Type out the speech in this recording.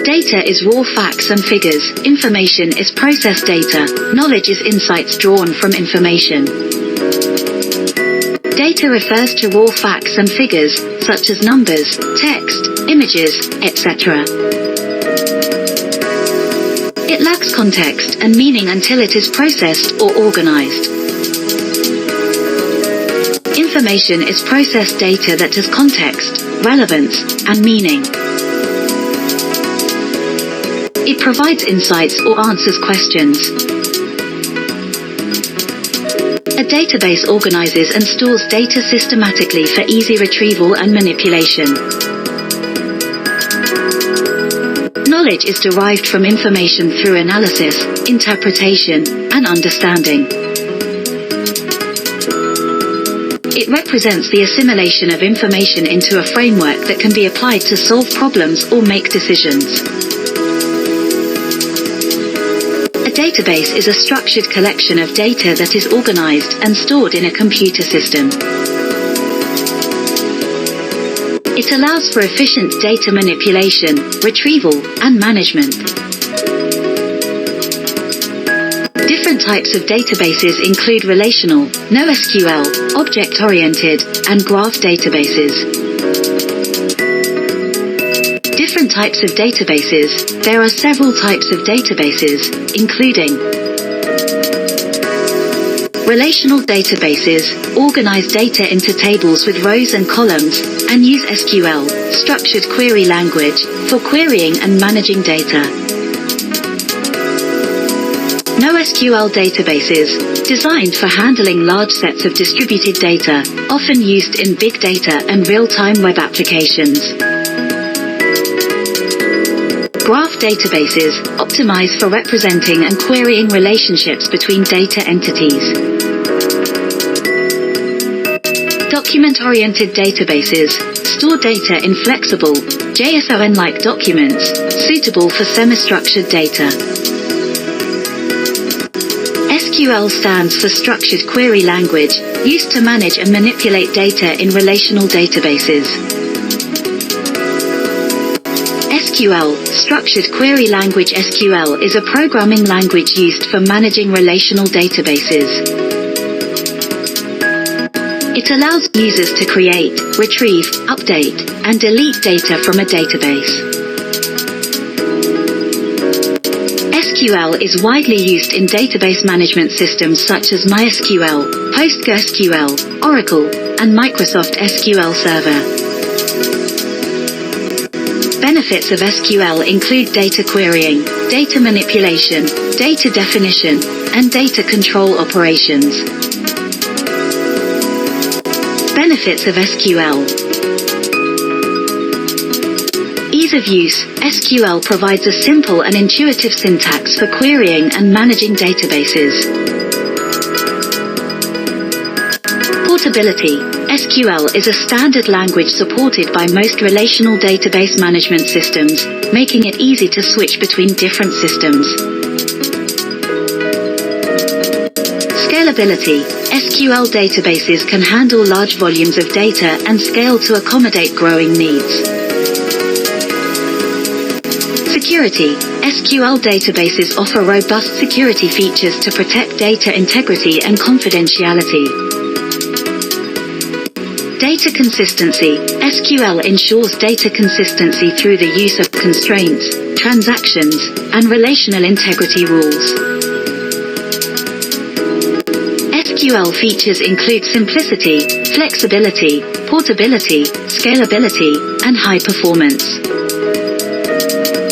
Data is raw facts and figures, information is processed data, knowledge is insights drawn from information. Data refers to raw facts and figures, such as numbers, text, images, etc. It lacks context and meaning until it is processed or organized. Information is processed data that has context, relevance, and meaning. It provides insights or answers questions. A database organizes and stores data systematically for easy retrieval and manipulation. Knowledge is derived from information through analysis, interpretation, and understanding. It represents the assimilation of information into a framework that can be applied to solve problems or make decisions. A database is a structured collection of data that is organized and stored in a computer system. It allows for efficient data manipulation, retrieval, and management. Different types of databases include relational, NoSQL, object-oriented, and graph databases. Different types of databases. There are several types of databases, including relational databases, organize data into tables with rows and columns, and use SQL, structured query language, for querying and managing data. NoSQL databases, designed for handling large sets of distributed data, often used in big data and real-time web applications. Graph databases, optimize for representing and querying relationships between data entities. Document-oriented databases, store data in flexible, JSON-like documents, suitable for semi-structured data. SQL stands for Structured Query Language, used to manage and manipulate data in relational databases. SQL, Structured Query Language. SQL is a programming language used for managing relational databases. It allows users to create, retrieve, update, and delete data from a database. SQL is widely used in database management systems such as MySQL, PostgreSQL, Oracle, and Microsoft SQL Server. Benefits of SQL include data querying, data manipulation, data definition, and data control operations. Benefits of SQL. Ease of use. SQL provides a simple and intuitive syntax for querying and managing databases. Portability. SQL is a standard language supported by most relational database management systems, making it easy to switch between different systems. Scalability. SQL databases can handle large volumes of data and scale to accommodate growing needs. Security. SQL databases offer robust security features to protect data integrity and confidentiality. Data consistency. SQL ensures data consistency through the use of constraints, transactions, and relational integrity rules. SQL features include simplicity, flexibility, portability, scalability, and high performance.